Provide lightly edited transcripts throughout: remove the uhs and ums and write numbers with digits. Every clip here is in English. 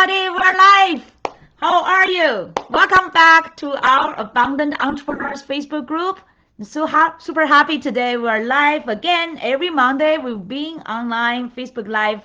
everybody, we're live. How are you? Welcome back to our Abundant Entrepreneurs Facebook group. Super happy today. We're live again every Monday. We've been online Facebook Live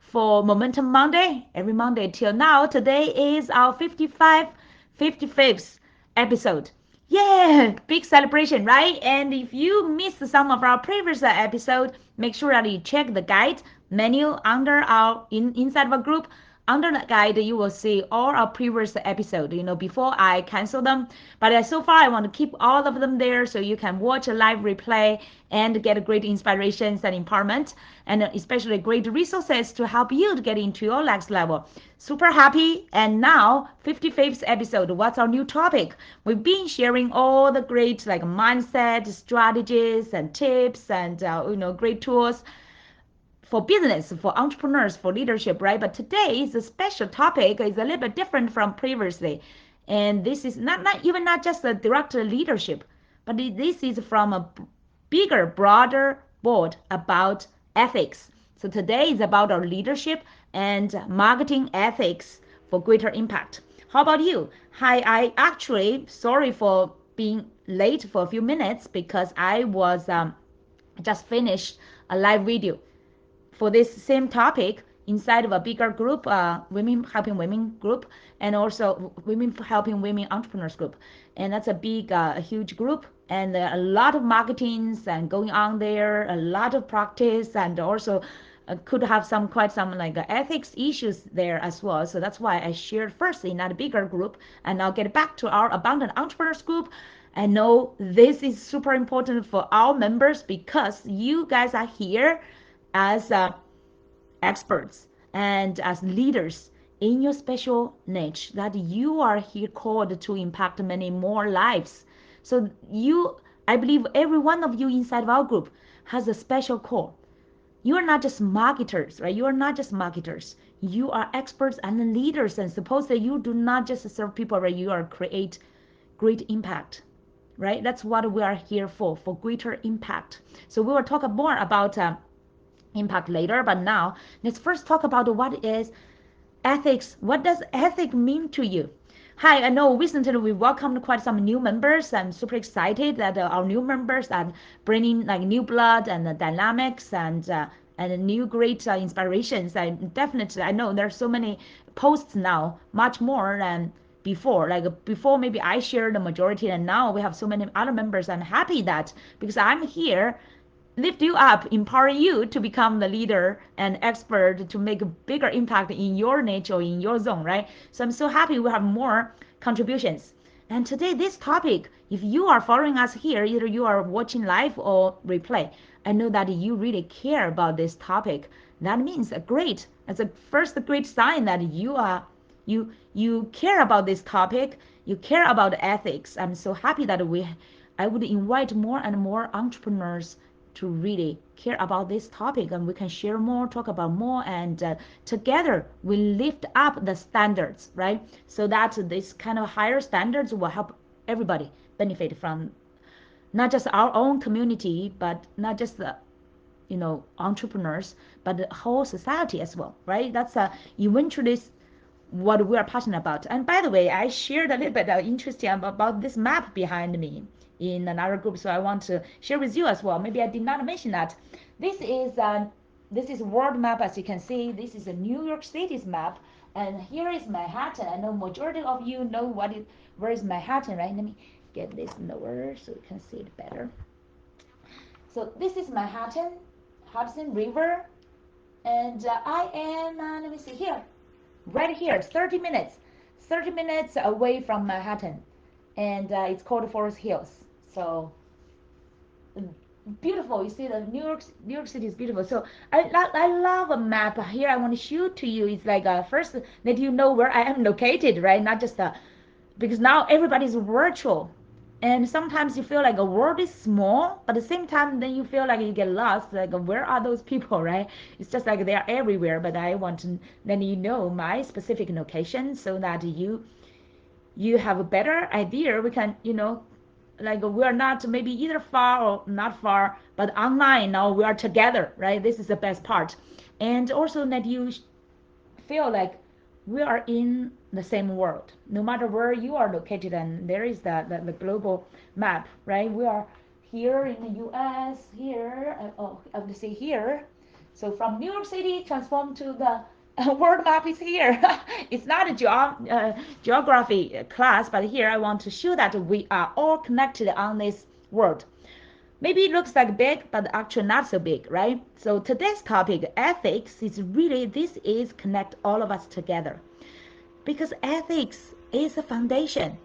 for Momentum Monday every Monday till now. Today is our 55th episode. Yeah, big celebration, right? And if you missed some of our previous episode, make sure that you check the guide menu under our inside of a group. Under the guide, you will see all our previous episode, before I cancel them. But so far, I want to keep all of them there so you can watch a live replay and get great inspirations and empowerment, and especially great resources to help you to get into your next level. Super happy. And now, 55th episode, what's our new topic? We've been sharing all the great like mindset, strategies, and tips, and great tools for business, for entrepreneurs, for leadership, right? But today is a special topic. It's a little bit different from previously. And this is not just a direct leadership, but this is from a bigger, broader board about ethics. So today is about our leadership and marketing ethics for greater impact. How about you? Hi, I actually, sorry for being late for a few minutes because I was just finished a live video for this same topic inside of a bigger group, women helping women group, and also women helping women entrepreneurs group. And that's a big, huge group, and a lot of marketings and going on there, a lot of practice, and also could have quite some like ethics issues there as well. So that's why I shared first in that bigger group, and I'll get back to our abundant entrepreneurs group. I know this is super important for our members because you guys are here as experts and as leaders in your special niche, that you are here called to impact many more lives. So I believe every one of you inside of our group has a special call. You are not just marketers, right? You are not just marketers. You are experts and leaders, and suppose that you do not just serve people, right? You are create great impact, right? That's what we are here for greater impact. So we will talk more about impact later, but now let's first talk about what is ethics. What does ethic mean to you? Hi, I know recently we welcomed quite some new members. I'm super excited that our new members are bringing like new blood and dynamics and new great inspirations. I know there's so many posts now, much more than before. Like before, maybe I shared the majority, and now we have so many other members. I'm happy that because I'm here lift you up, empower you to become the leader and expert to make a bigger impact in your niche or in your zone, right? So I'm so happy we have more contributions. And today, this topic, if you are following us here, either you are watching live or replay, I know that you really care about this topic. That means great. It's a first great sign that you care about this topic. You care about ethics. I'm so happy that I would invite more and more entrepreneurs to really care about this topic, and we can share more, talk about more, and together we lift up the standards, right? So that this kind of higher standards will help everybody benefit from not just our own community, but not just the entrepreneurs, but the whole society as well, right? That's eventually what we are passionate about. And by the way, I shared a little bit interesting about this map behind me in another group, so I want to share with you as well. Maybe I did not mention that. This is world map. As you can see, this is a New York City's map, and here is Manhattan. I know majority of you know where is Manhattan, right? Let me get this lower so you can see it better. So this is Manhattan, Hudson River, and I am let me see here, right here, 30 minutes away from Manhattan, and it's called Forest Hills. So beautiful. You see the New York City is beautiful. So I love a map here. I want to show to you. It's like first let you know where I am located, right? Not just because now everybody's virtual, and sometimes you feel like a world is small, but at the same time then you feel like you get lost, like where are those people, right? It's just like they are everywhere. But I want to let you know my specific location so that you have a better idea. We can like we're not maybe either far or not far, but online now we are together, right? This is the best part. And also that you feel like we are in the same world, no matter where you are located. And there is the global map, right? We are here in the US, here, I would say here. So from New York City, transform to the world map is here. It's not a geography class, but here I want to show that we are all connected on this world. Maybe it looks like big, but actually not so big, right? So today's topic, ethics, is really, this is connect all of us together. Because ethics is a foundation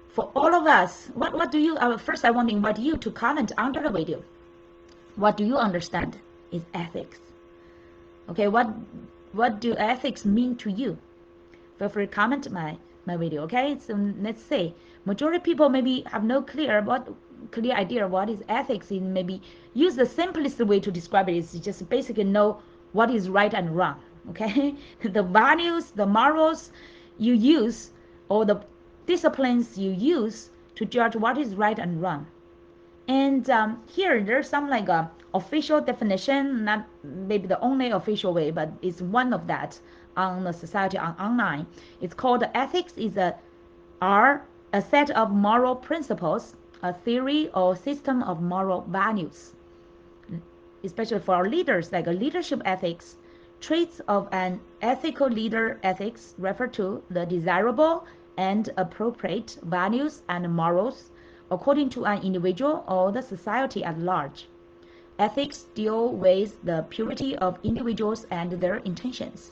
for all of us. What do you, first I want to invite you to comment under the video. What do you understand is ethics? Okay, what do ethics mean to you? Feel free to comment my video, okay? So let's say majority of people maybe have no clear idea what is ethics. In maybe use the simplest way to describe it is just basically know what is right and wrong, okay? The values, the morals you use, or the disciplines you use to judge what is right and wrong. And here there's some like a official definition, not maybe the only official way, but it's one of that on the society online. It's called ethics are a set of moral principles, a theory or system of moral values, especially for our leaders, like a leadership ethics. Traits of an ethical leader ethics refer to the desirable and appropriate values and morals according to an individual or the society at large. Ethics deal with the purity of individuals and their intentions.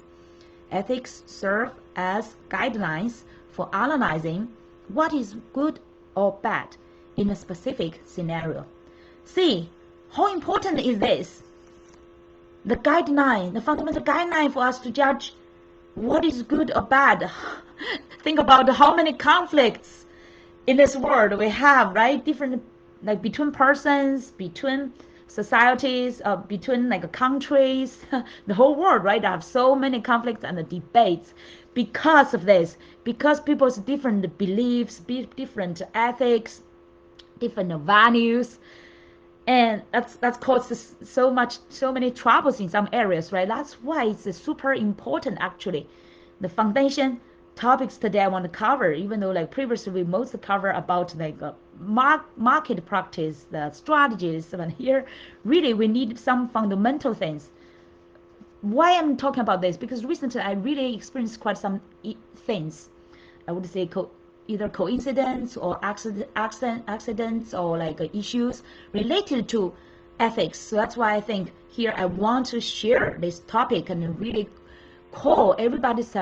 Ethics serve as guidelines for analyzing what is good or bad in a specific scenario. See, how important is this? The guideline, the fundamental guideline for us to judge what is good or bad. Think about how many conflicts in this world we have, right? Different, like between persons, between societies, between like countries, the whole world, right? I have so many conflicts and debates because of this, because people's different beliefs, different ethics, different values, and that's caused so many troubles in some areas, right? That's why it's super important actually. The foundation topics today I want to cover, even though like previously we mostly cover about like market practice, the strategies, and here really we need some fundamental things. Why I'm talking about this? Because recently I really experienced quite some things. I would say either coincidence or accidents or like issues related to ethics. So that's why I think here I want to share this topic and really call everybody's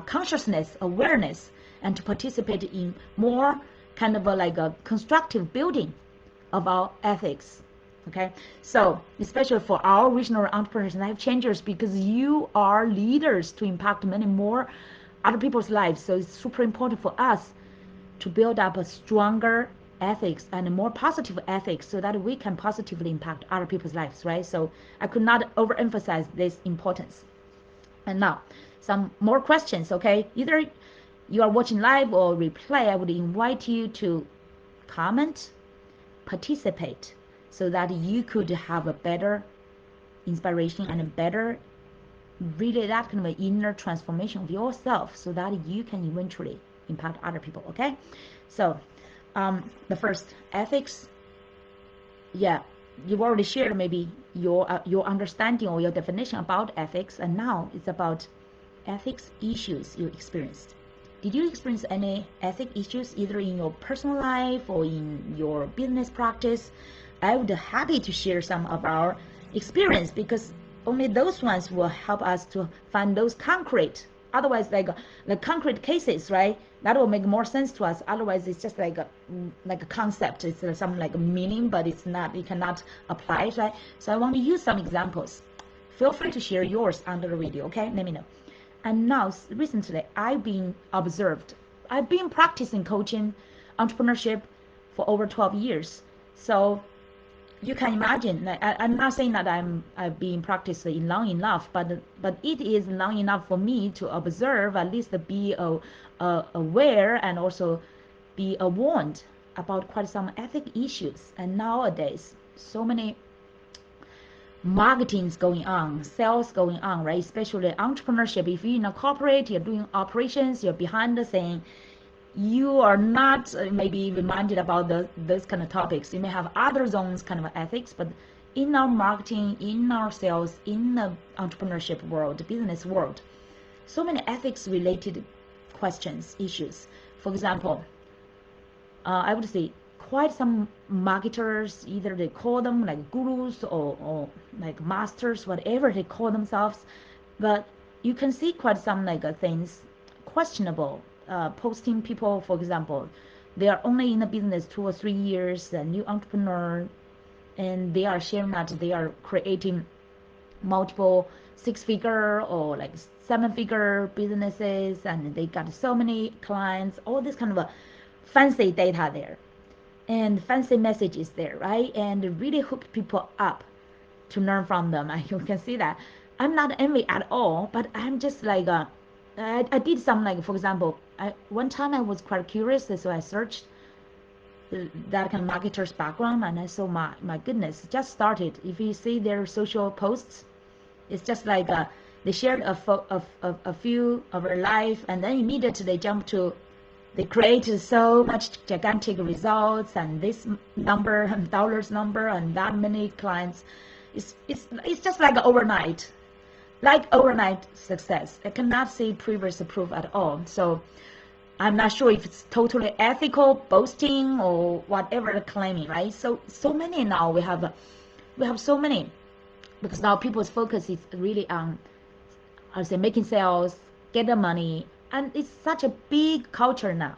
consciousness, awareness, and to participate in more kind of like a constructive building of our ethics. Okay, so especially for our regional entrepreneurs and life changers, because you are leaders to impact many more other people's lives. So it's super important for us to build up a stronger ethics and a more positive ethics so that we can positively impact other people's lives, right? So I could not overemphasize this importance. And now some more questions, okay? Either you are watching live or replay, I would invite you to comment, participate, so that you could have a better inspiration and a better, really that kind of inner transformation of yourself so that you can eventually impact other people, okay? So the first, ethics, yeah, you've already shared maybe your understanding or your definition about ethics, and now it's about ethics issues you experienced. Did you experience any ethic issues either in your personal life or in your business practice? I would be happy to share some of our experience, because only those ones will help us to find those concrete. Otherwise, like the concrete cases, right? That will make more sense to us. Otherwise, it's just like a concept. It's some like meaning, but it's not. You cannot apply it, right? So I want to use some examples. Feel free to share yours under the video, okay? Let me know. And now, recently, I've been practicing coaching, entrepreneurship for over 12 years. So you can imagine, like, I'm not saying that I've been practicing long enough, but it is long enough for me to observe, at least be aware and also be warned about quite some ethic issues. And nowadays, so many marketing's going on, sales going on, right? Especially entrepreneurship. If you're in a corporate, you're doing operations, you're behind the scene, you are not maybe reminded about those kind of topics. You may have other zones kind of ethics, but in our marketing, in our sales, in the entrepreneurship world, the business world, so many ethics related questions, issues. For example, I would say quite some marketers, either they call them like gurus or like masters, whatever they call themselves, but you can see quite some like things questionable. Posting people, for example, they are only in the business 2 or 3 years, a new entrepreneur, and they are sharing that they are creating multiple six-figure or like seven-figure businesses, and they got so many clients, all this kind of a fancy data there and fancy messages there, right? And really hook people up to learn from them. And you can see that I'm not envy at all, but I'm just like I did some, like, for example, one time I was quite curious, so I searched that kind of marketer's background, and I saw my goodness, just started. If you see their social posts, it's just like they shared a few of their life, and then immediately they jump to they created so much gigantic results, and this number and dollars number and that many clients. It's just like overnight success. I cannot see previous proof at all. So I'm not sure if it's totally ethical boasting or whatever claiming, right? So many now we have so many, because now people's focus is really on, I would say, making sales, get the money, and it's such a big culture now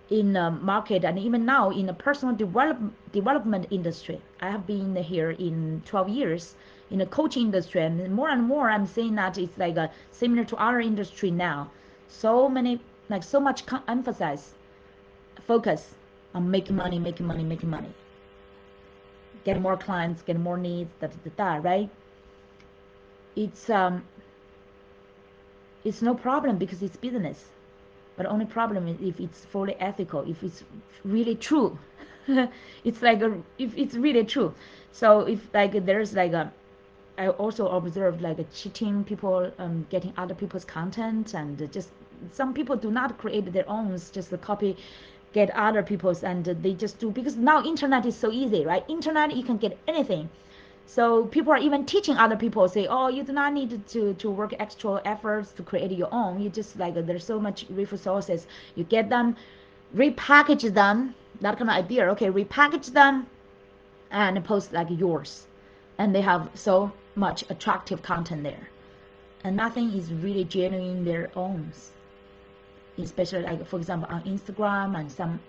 in the market, and even now in the personal development industry. I have been here in 12 years in the coaching industry, and more I'm saying that it's like similar to our industry now. So many, like so much focus on making money, get more clients, get more needs, right? It's no problem because it's business. But the only problem is if it's fully ethical, if it's really true. It's like if it's really true. So if like there's like I also observed like cheating people, getting other people's content, and just some people do not create their own, just copy, get other people's, and they just do, because now internet is so easy, right? Internet, you can get anything. So people are even teaching other people, say, oh, you do not need to work extra efforts to create your own. You just like, there's so much resources. You get them, repackage them, that kind of idea. Okay, repackage them and post like yours. And they have so much attractive content there. And nothing is really genuine their own. Especially like, for example, on Instagram and some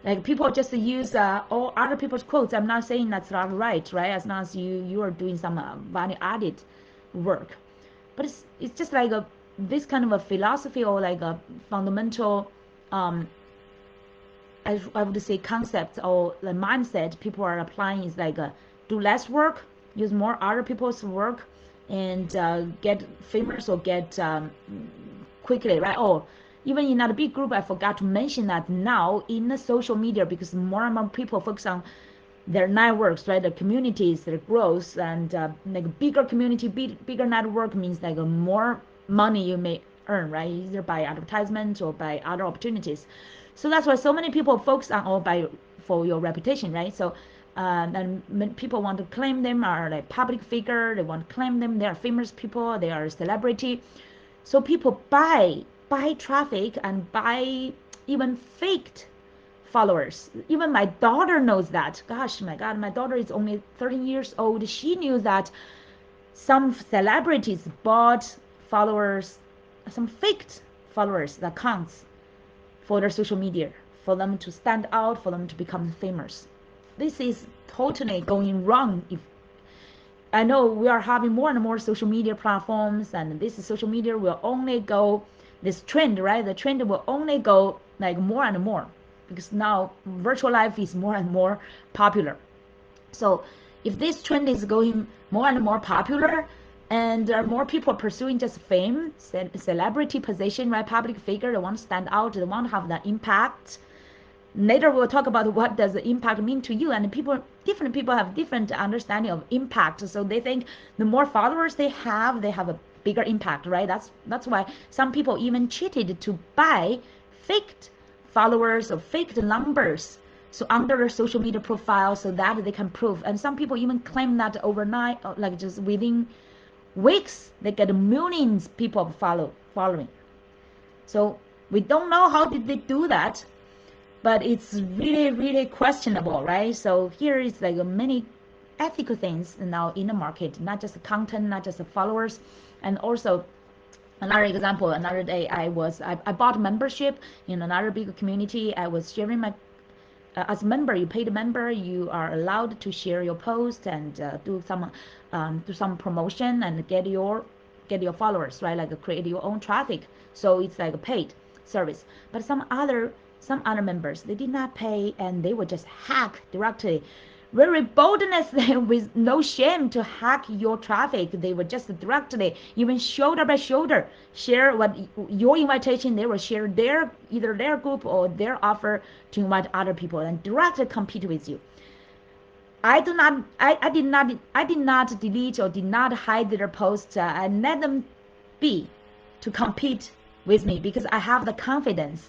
like people just use all other people's quotes. I'm not saying that's not right, right? As long as you are doing some value added work, but it's just like this kind of a philosophy, or like a fundamental I would say concept or the mindset people are applying is like do less work, use more other people's work, and get famous or get quickly, right? Oh, even in that big group, I forgot to mention that now in the social media, because more and more people focus on their networks, right? The communities, their growth, and like bigger community, bigger network means like more money you may earn, right? Either by advertisements or by other opportunities. So that's why so many people focus on for your reputation, right? So and people want to claim them are like public figure. They want to claim them they are famous people, they are celebrity. So people buy traffic and buy even faked followers. Even my daughter knows that. Gosh, my God, my daughter is only 13 years old. She knew that some celebrities bought followers, some faked followers accounts for their social media, for them to stand out, for them to become famous. This is totally going wrong. If I know we are having more and more social media platforms, and this social media will only go, this trend, right? The trend will only go like more and more, because now virtual life is more and more popular. So if this trend is going more and more popular, and there are more people pursuing just fame, celebrity position, right? Public figure, they want to stand out, they want to have that impact. Later we'll talk about what does the impact mean to you, and different people have different understanding of impact. So they think the more followers they have a bigger impact, right? That's why some people even cheated to buy faked followers or faked numbers, so under their social media profile, so that they can prove. And some people even claim that overnight, like just within weeks, they get millions people following. So we don't know how did they do that, but it's really questionable, right? So here is like many ethical things now in the market, not just the content, not just the followers. And also another example, another day I bought membership in another big community. I was sharing my as a member, you paid a member, you are allowed to share your post and do some promotion and get your followers, right? Like create your own traffic. So it's like a paid service. But some other members, they did not pay and they would just hack directly. Very boldness with no shame to hack your traffic. They would just directly, even shoulder by shoulder, share what your invitation. They will share either their group or their offer to invite other people and directly compete with you. I did not delete or did not hide their posts. I let them be to compete with me because I have the confidence.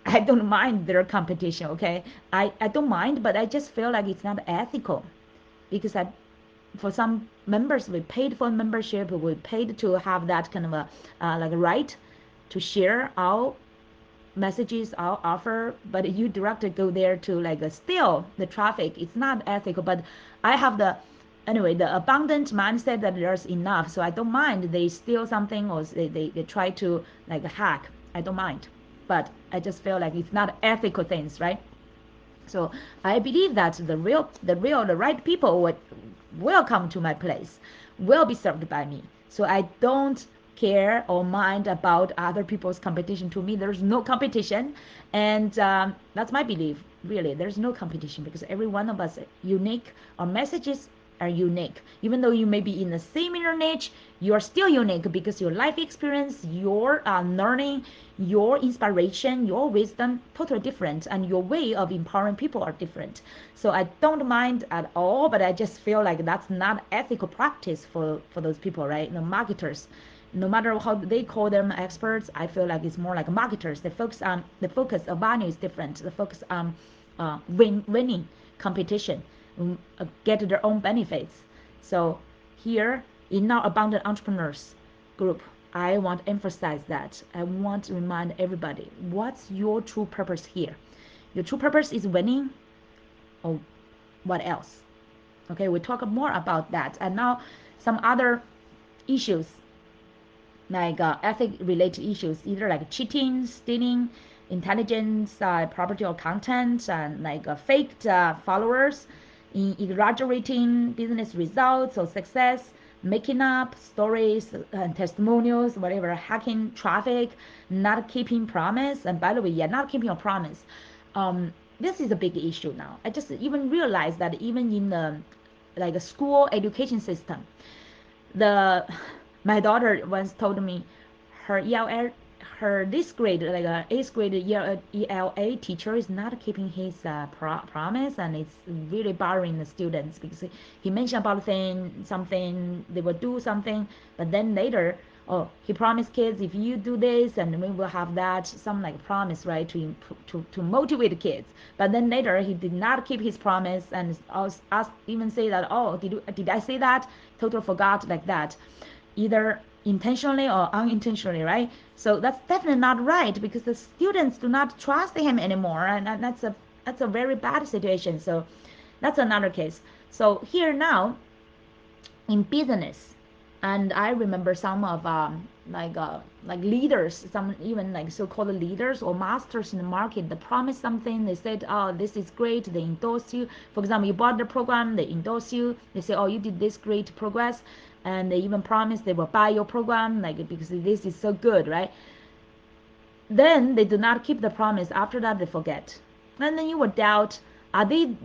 I don't mind their competition, okay? I don't mind, but I just feel like it's not ethical because for some members, we paid for membership, we paid to have that kind of a like a right to share our messages, our offer, but you directly go there to like steal the traffic. It's not ethical, but I have the abundant mindset that there's enough, so I don't mind they steal something or they try to like hack. I don't mind, but I just feel like it's not ethical things, right? So I believe that the right people will come to my place, will be served by me. So I don't care or mind about other people's competition. To me, there's no competition, and that's my belief. Really, there's no competition because every one of us is unique. Our messages are unique. Even though you may be in the similar niche, you are still unique because your life experience, your learning, your inspiration, your wisdom, totally different, and your way of empowering people are different. So I don't mind at all, but I just feel like that's not ethical practice for those people, right? The marketers, no matter how they call them experts, I feel like it's more like marketers. The focus of value is different. The focus on winning competition, get their own benefits. So here in our Abundant Entrepreneurs group, I want to emphasize that. I want to remind everybody, what's your true purpose here? Your true purpose is winning, or what else? Okay, we talk more about that. And now some other issues like ethic related issues, either like cheating, stealing, intelligence, property or content, and like faked followers, in exaggerating business results or success, making up stories and testimonials, whatever, hacking traffic, not keeping promise. And by the way, yeah, not keeping a promise. This is a big issue now. I just even realized that even in the like a school education system, the my daughter once told me her her this grade, like a eighth grade ELA teacher is not keeping his promise, and it's really bothering the students because he mentioned about something they will do something, but then later, oh, he promised kids if you do this and we will have that, some like promise, right, to motivate kids. But then later he did not keep his promise and even say that, oh, did I say that? Totally forgot like that, either intentionally or unintentionally, right? So that's definitely not right because the students do not trust him anymore, and that's a very bad situation. So that's another case. So here now in business, and I remember some of like leaders, some even like so-called leaders or masters in the market, they promise something, they said, oh, this is great, they endorse you. For example, you bought the program, they endorse you, they say, oh, you did this great progress, and they even promise they will buy your program, like because this is so good, right? Then they do not keep the promise. After that, they forget, and then you would doubt, are they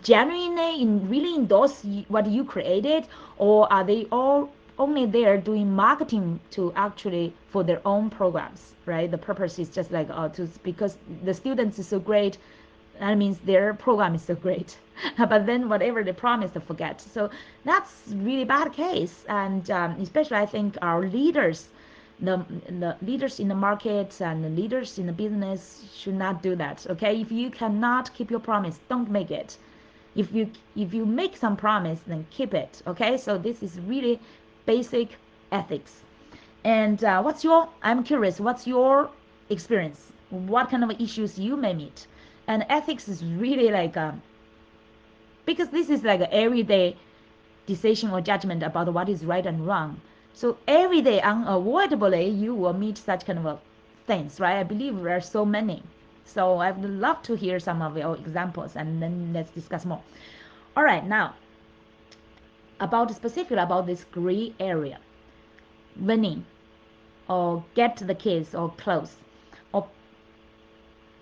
genuinely really endorse what you created, or are they all only there doing marketing to actually for their own programs, right? The purpose is just like because the students is so great, that means their program is so great. But then whatever they promise, they forget. So that's really bad case, and especially I think our leaders, the leaders in the market and the leaders in the business should not do that. Okay, if you cannot keep your promise, don't make it. If you make some promise, then keep it. Okay, so this is really basic ethics. And I'm curious, what's your experience? What kind of issues you may meet? And ethics is really like because this is like an everyday decision or judgment about what is right and wrong. So every day, unavoidably, you will meet such kind of things, right? I believe there are so many. So I would love to hear some of your examples, and then let's discuss more. All right, now specifically about this gray area, winning or get the kids or close, or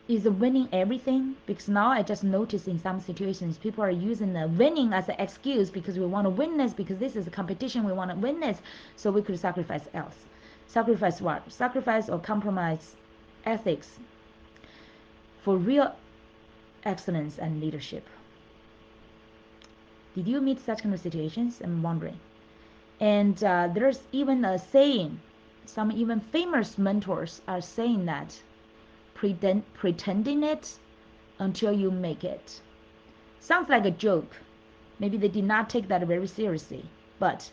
is winning everything? Because now I just noticed in some situations people are using the winning as an excuse because we want to win this, because this is a competition, we want to win this, so we could sacrifice else. Sacrifice what? Sacrifice or compromise ethics for real excellence and leadership. Did you meet such kind of situations? I'm wondering. And there's even a saying, some even famous mentors are saying that pretending it until you make it. Sounds like a joke. Maybe they did not take that very seriously. But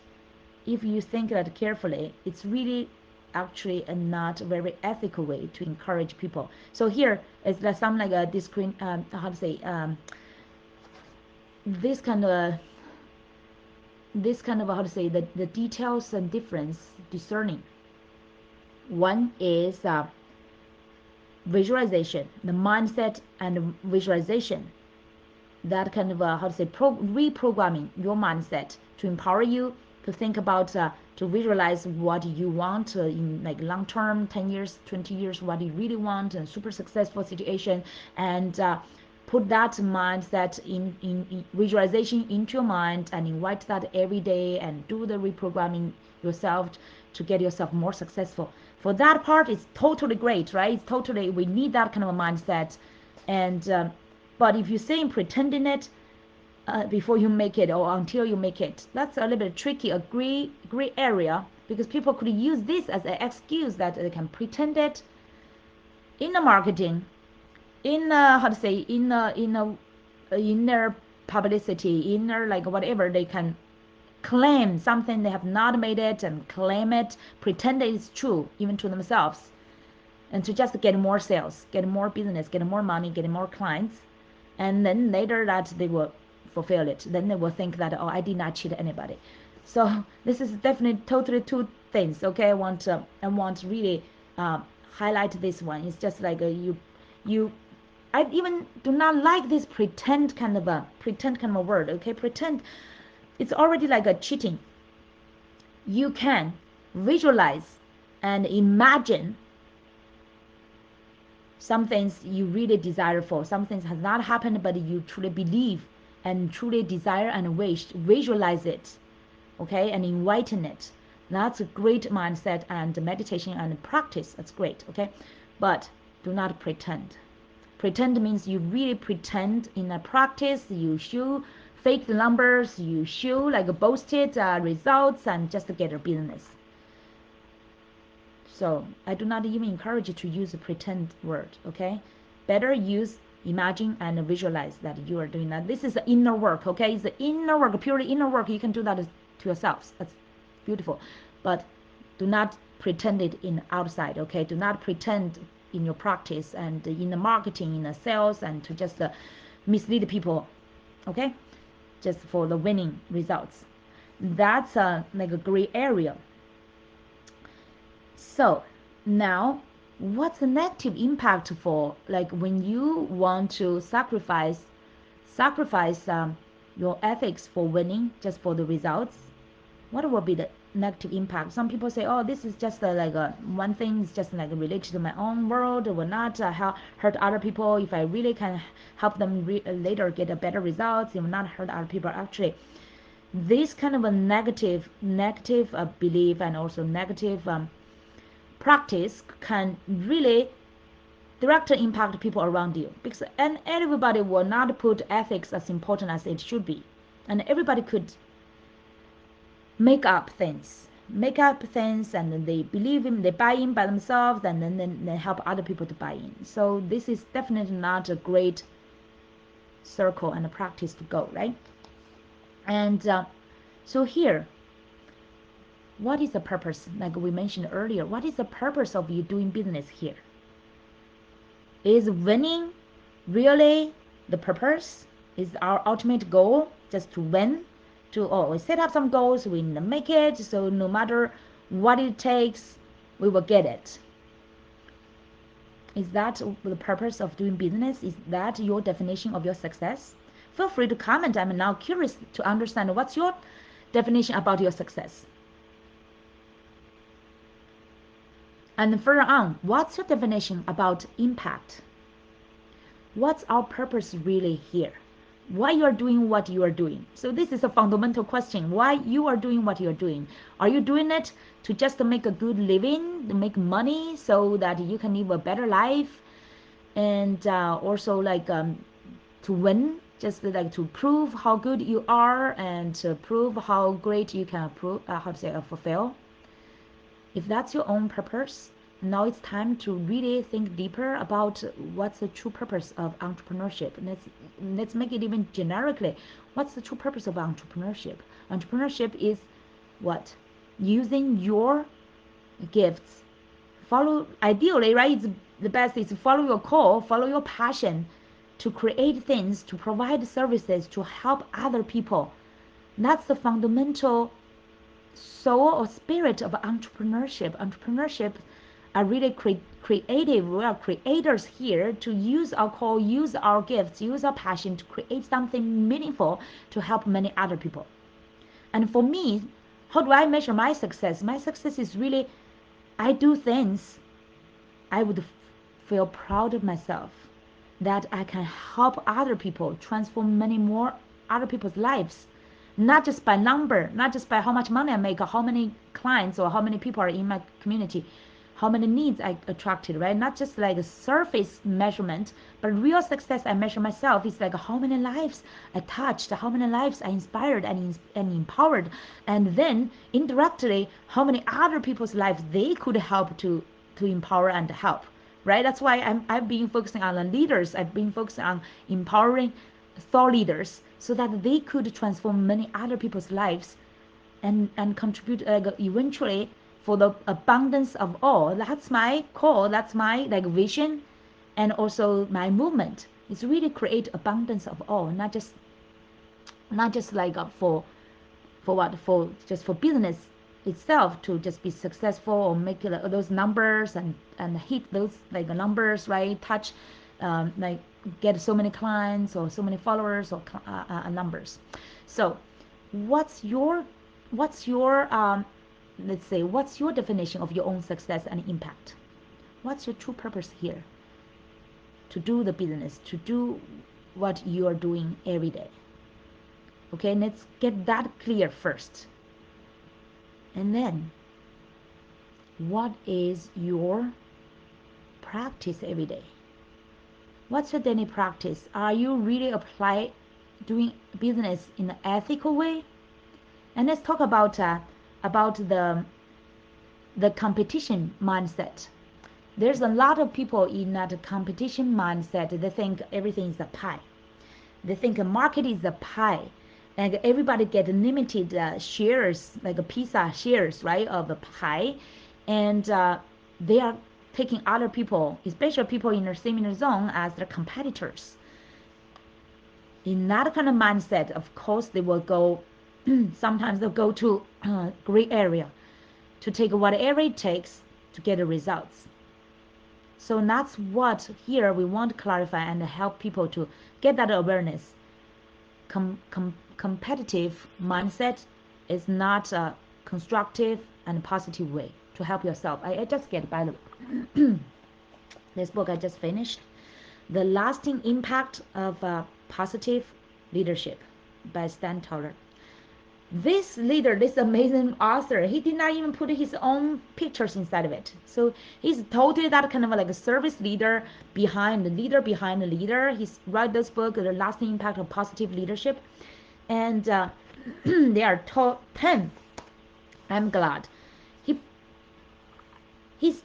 if you think that carefully, it's really actually a not very ethical way to encourage people. So here is some like a how to say this kind of how to say the details and difference discerning. One is visualization, the mindset and visualization, that kind of how to say reprogramming your mindset to empower you to think about to visualize what you want in like long term, 10 years, 20 years, what you really want, and super successful situation, and put that mindset in visualization into your mind and invite that every day and do the reprogramming yourself to get yourself more successful. For that part, it's totally great, right? It's totally, we need that kind of a mindset. And but if you're saying pretending it before you make it or until you make it, that's a little bit tricky, a gray area, because people could use this as an excuse that they can pretend it in the marketing, in how to say in their publicity, in their like whatever, they can claim something they have not made it and claim it, pretend it's true even to themselves, and to just get more sales, get more business, get more money, get more clients, and then later that they will fulfill it. Then they will think that, oh, I did not cheat anybody. So this is definitely totally two things. Okay, I want to really highlight this one. It's just like you. I even do not like this pretend kind of a word. Okay, pretend. It's already like a cheating. You can visualize and imagine some things you really desire for. Some things has not happened, but you truly believe and truly desire and wish. Visualize it, okay, and inviting it. That's a great mindset and meditation and practice. That's great, okay, but do not pretend. Pretend means you really pretend in a practice. You show fake the numbers. You show like boasted results and just to get a business. So I do not even encourage you to use a pretend word, okay? Better use imagine and visualize that you are doing that. This is the inner work, okay? It's the inner work, purely inner work. You can do that to yourselves. That's beautiful. But do not pretend it in outside, okay? Do not pretend in your practice and in the marketing, in the sales, and to just mislead people, okay? Just for the winning results. That's like a gray area. So now, what's the negative impact for like when you want to sacrifice your ethics for winning just for the results? What will be the negative impact? Some people say, oh, this is just like one thing is just like related to my own world. It will not hurt other people. If I really can help them later get a better results, it will not hurt other people. Actually, this kind of a negative belief and also negative practice can really directly impact people around you, because and everybody will not put ethics as important as it should be, and everybody could make up things and then they believe in, they buy in by themselves, and then they help other people to buy in. So this is definitely not a great circle and a practice to go, right? And so here, what is the purpose? Like we mentioned earlier, what is the purpose of you doing business here? Is winning really the purpose? Is our ultimate goal just to win? We set up some goals, we make it, so no matter what it takes, we will get it. Is that the purpose of doing business? Is that your definition of your success? Feel free to comment. I'm now curious to understand what's your definition about your success. And further on, what's your definition about impact? What's our purpose really here? Why you are doing what you are doing? So this is a fundamental question. Why you are doing what you are doing? Are you doing it to just make a good living, to make money so that you can live a better life, and also like to win, just like to prove how good you are and to prove how great you can fulfill? If that's your own purpose, now it's time to really think deeper about what's the true purpose of entrepreneurship. Let's make it even generically. What's the true purpose of entrepreneurship? Entrepreneurship is what? Using your gifts. Ideally, right? It's the best is to follow your call, follow your passion, to create things, to provide services, to help other people. That's the fundamental soul or spirit of entrepreneurship. Entrepreneurship are really creative. We are creators here to use our call, use our gifts, use our passion to create something meaningful to help many other people. And for me, how do I measure my success? My success is really, I do things I would feel proud of myself, that I can help other people, transform many more other people's lives, not just by number, not just by how much money I make, or how many clients or how many people are in my community, how many needs I attracted, right? Not just like a surface measurement, but real success I measure myself is like how many lives I touched, how many lives I inspired and empowered, and then indirectly how many other people's lives they could help to empower and help, right? That's why I've been focusing on the leaders. I've been focusing on empowering thought leaders so that they could transform many other people's lives and contribute eventually for the abundance of all. That's my call. That's my like vision, and also my movement. It's really create abundance of all, not just like for just for business itself to just be successful or make those numbers and hit those like numbers, right? Touch like get so many clients or so many followers or numbers. So what's your let's say, what's your definition of your own success and impact? What's your true purpose here to do the business, to do what you are doing every day? Okay, let's get that clear first. And then, what is your practice every day? What's your daily practice? Are you really doing business in an ethical way? And let's talk about the competition mindset. There's a lot of people in that competition mindset. They think everything is a pie. They think a market is a pie. Like everybody get limited shares, like a pizza shares, right, of a pie, and they are taking other people, especially people in the similar zone, as their competitors. In that kind of mindset, of course, they will go. Sometimes they'll go to gray area to take whatever it takes to get the results. So that's what here we want to clarify and help people to get that awareness. Competitive mindset is not a constructive and positive way to help yourself. I just get, by the way, this book I just finished, The Lasting Impact of Positive Leadership by Stan Tauler. This leader, this amazing author, he did not even put his own pictures inside of it. So he's totally that kind of like a service leader behind the leader behind the leader. He's write this book, The Lasting Impact of Positive Leadership, and they are 10. I'm glad. He he's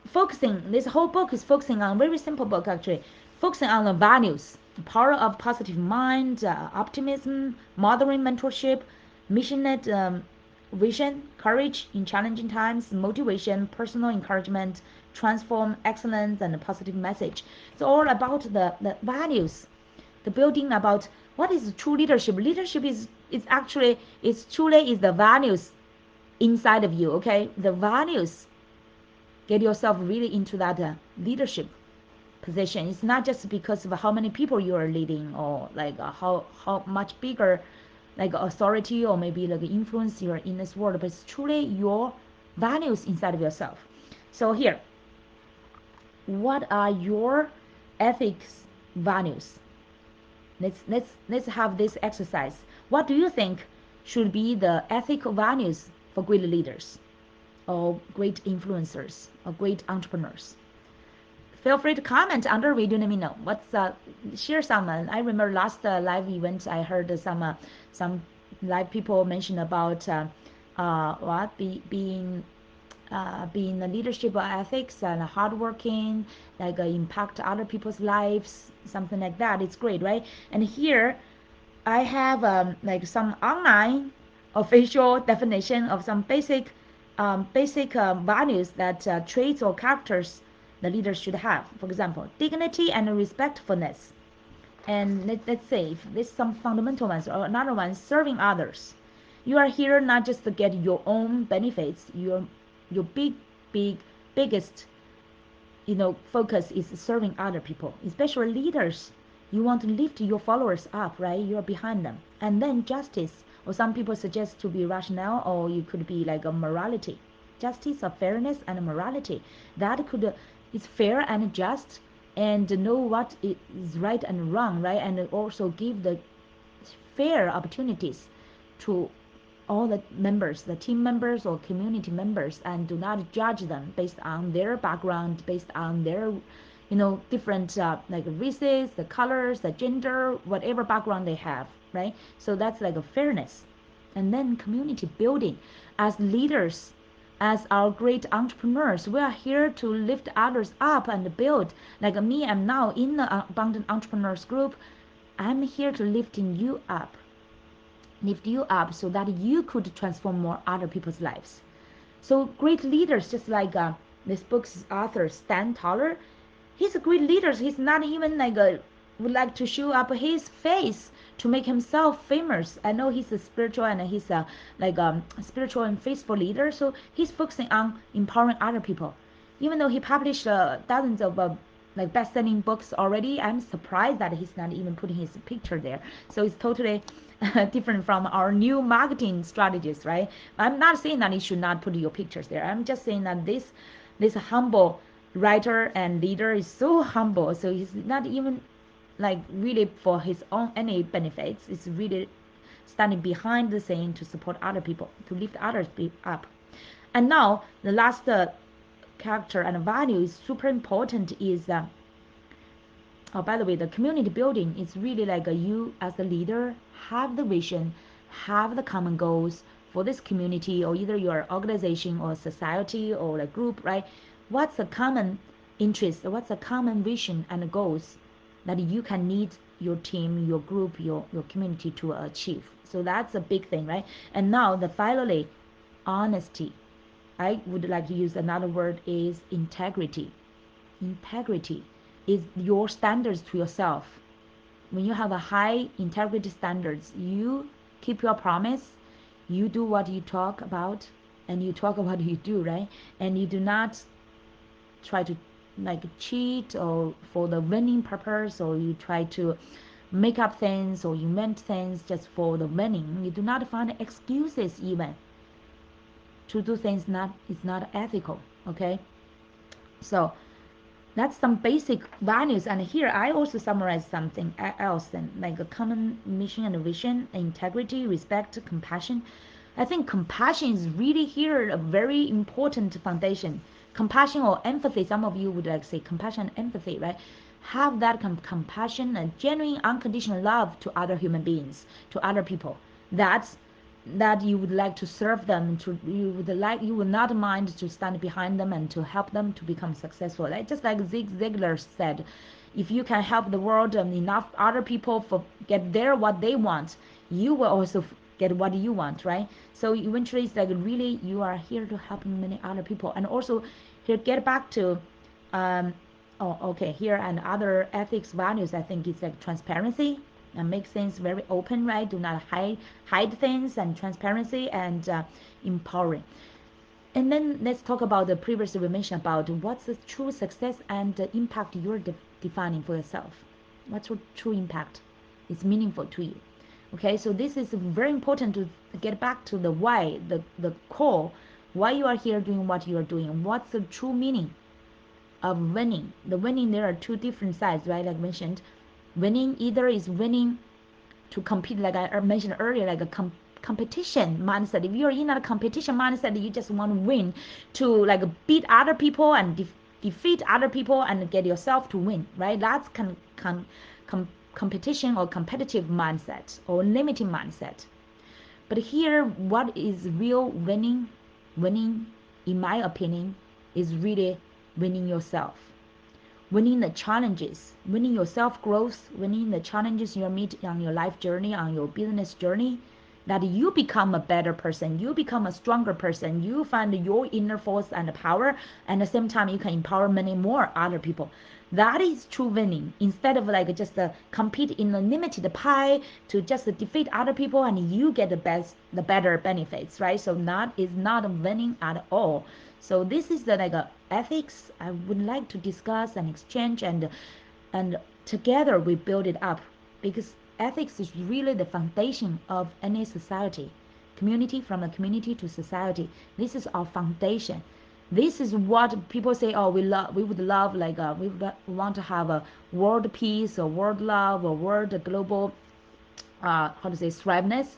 focusing. This whole book is focusing on very simple book actually, focusing on the values, the power of positive mind, optimism, mothering mentorship, mission-led vision, courage in challenging times, motivation, personal encouragement, transform excellence, and a positive message. It's all about the values, the building about what is true leadership. Leadership is actually it's truly is the values inside of you. Okay, the values, get yourself really into that leadership position. It's not just because of how many people you are leading or like how much bigger like authority or maybe like influence you're in this world, but it's truly your values inside of yourself. So here, what are your ethics values? Let's have this exercise. What do you think should be the ethical values for great leaders or great influencers or great entrepreneurs? Feel free to comment under video. Let me know. Share some. I remember last live event I heard some live people mention about being the leadership ethics and hardworking, like impact other people's lives, something like that. It's great, right? And here I have like some online official definition of some basic values that traits or characters the leaders should have. For example, dignity and respectfulness. And let's say if this some fundamental ones or another one, serving others. You are here not just to get your own benefits. Your biggest focus is serving other people, especially leaders. You want to lift your followers up, right? You're behind them. And then justice, or some people suggest to be rational, or you could be like a morality. Justice or fairness and morality. That could is fair and just and know what is right and wrong, right? And also give the fair opportunities to all the members, the team members or community members, and do not judge them based on their background, based on their, different like races, the colors, the gender, whatever background they have, right? So that's like a fairness. And then community building. As leaders, as our great entrepreneurs, we are here to lift others up and build. Like me, I'm now in the Abundant Entrepreneurs group. I'm here to lift you up so that you could transform more other people's lives. So great leaders, just like this book's author Stan Thaler, he's a great leader. He's not even like would like to show up his face to make himself famous. I know he's a spiritual and he's a like spiritual and faithful leader. So he's focusing on empowering other people. Even though he published dozens of like best-selling books already, I'm surprised that he's not even putting his picture there. So it's totally different from our new marketing strategies, right? I'm not saying that you should not put your pictures there. I'm just saying that this humble writer and leader is so humble. So he's not even like really for his own any benefits. It's really standing behind the scene to support other people, to lift others up. And now the last character and value is super important is oh, by the way, the community building is really like you as the leader have the vision, have the common goals for this community or either your organization or society or a group, right? What's the common interest? What's the common vision and goals that you can need your team, your group, your community to achieve? So that's a big thing, right? And now the finally, honesty. I would like to use another word is integrity. Integrity is your standards to yourself. When you have a high integrity standards, you keep your promise, you do what you talk about, and you talk about what you do, right? And you do not try to like cheat or for the winning purpose, or you try to make up things or invent things just for the winning. You do not find excuses even to do things not it's not ethical. Okay, so That's some basic values. And here I also summarize something else, and like a common mission and vision, integrity, respect, compassion. I think compassion is really here a very important foundation. Compassion or empathy, some of you would like say compassion and empathy, right? Have that compassion and genuine unconditional love to other human beings, to other people. That's that you would like to serve them, to you would not mind to stand behind them and to help them to become successful, like just like Zig Ziglar said, if you can help the world and enough other people for get their what they want, you will also get what you want, right? So eventually it's like really you are here to help many other people. And also here get back to um, oh, okay, here and other ethics values, I think it's like transparency and make things very open, right? Do not hide things, and transparency and empowering. And then let's talk about the previously we mentioned about what's the true success and the impact you're defining for yourself. What's your true impact? It's meaningful to you. Okay, so this is very important to get back to the why, the core, why you are here doing what you are doing. What's the true meaning of winning? The winning, there are two different sides, right? Like mentioned, winning either is winning to compete, like I mentioned earlier, like a competition mindset. If you're in a competition mindset, you just want to win, to like beat other people and defeat other people and get yourself to win, right? That's competition or competitive mindset or limiting mindset. But here, what is real winning? Winning, in my opinion, is really winning yourself, winning the challenges, winning your self growth, winning the challenges you meet on your life journey, on your business journey, that you become a better person, you become a stronger person, you find your inner force and power, and at the same time you can empower many more other people. That is true winning. Instead of like just compete in a limited pie to just defeat other people and you get the better benefits, right? So that is not winning at all. So this is the like ethics I would like to discuss and exchange, and together we build it up, because ethics is really the foundation of any society, community, from a community to society. This is our foundation. This is what people say, oh, we would love, like we would want to have a world peace or world love or world global how to say thriveness.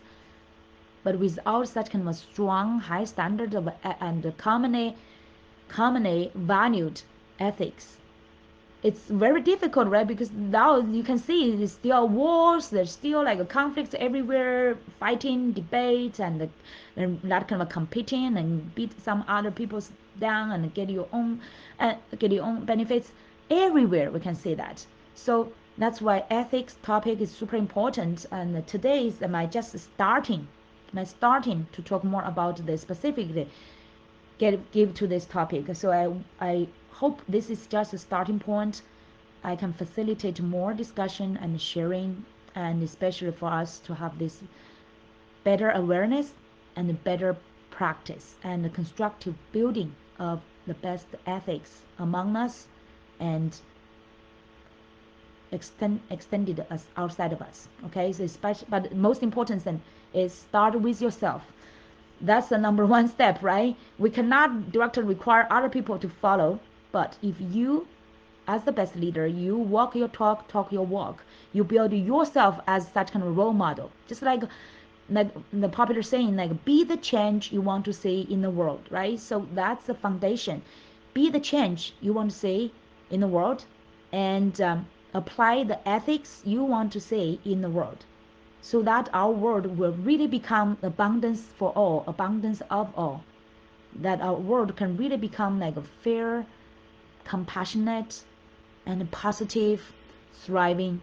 But without such kind of a strong high standard of and commonly valued ethics, it's very difficult, right? Because now you can see there's still wars, there's still like conflicts everywhere, fighting, debate, and that kind of competing and beat some other people down and get your own benefits everywhere. We can see that. So that's why ethics topic is super important. And today is my starting to talk more about this specifically give to this topic. So I hope this is just a starting point. I can facilitate more discussion and sharing, and especially for us to have this better awareness and better practice and constructive building of the best ethics among us, and extended us outside of us. Okay, so especially, but most important thing is start with yourself. That's the number one step, right? We cannot directly require other people to follow, but if you, as the best leader, you walk your talk, talk your walk, you build yourself as such kind of role model. Just like the popular saying, like be the change you want to see in the world, right? So that's the foundation. Be the change you want to see in the world, and apply the ethics you want to see in the world, so that our world will really become abundance for all, abundance of all. That our world can really become like a fair, compassionate, and positive, thriving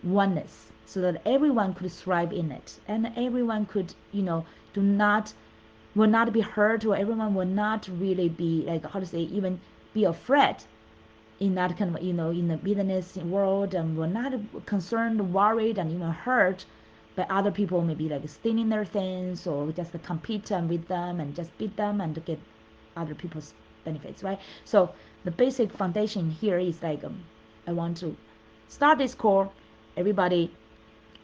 oneness, so that everyone could thrive in it, and everyone could, do not will not be hurt, or everyone will not really be like, how to say, even be afraid in that kind of, in the business world, and we're not concerned, worried, and even hurt by other people maybe like stealing their things, or just compete with them and just beat them and get other people's benefits, right? So the basic foundation here is like, I want to start this core, everybody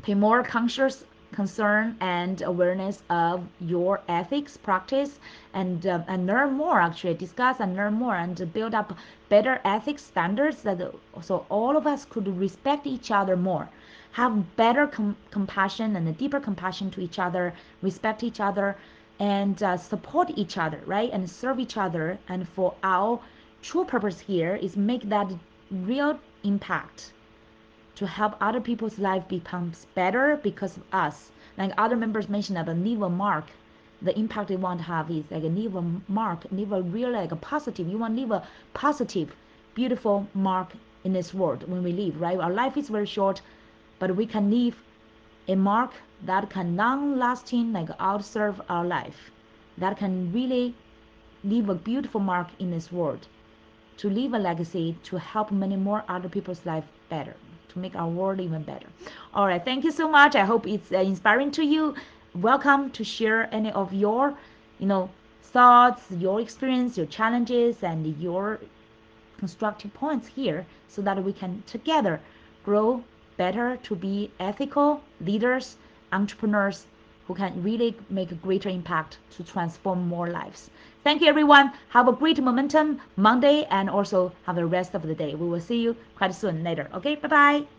pay more conscious concern and awareness of your ethics practice, and learn more, actually discuss and learn more and build up better ethics standards, that so all of us could respect each other more, have better compassion and a deeper compassion to each other, respect each other, and support each other, right, and serve each other. And for our true purpose here is make that real impact to help other people's life becomes better because of us. Like other members mentioned, that leave a mark. The impact they want to have is like leave a mark, leave a real, like a positive. You want to leave a positive, beautiful mark in this world when we leave, right? Our life is very short, but we can leave a mark that can long-lasting, like outserve our life, that can really leave a beautiful mark in this world, to leave a legacy, to help many more other people's life better, to make our world even better. All right, thank you so much. I hope it's inspiring to you. Welcome to share any of your, you know, thoughts, your experience, your challenges, and your constructive points here, so that we can together grow better to be ethical leaders, entrepreneurs who can really make a greater impact to transform more lives. Thank you, everyone. Have a great momentum Monday, and also have the rest of the day. We will see you quite soon later. Okay, bye bye.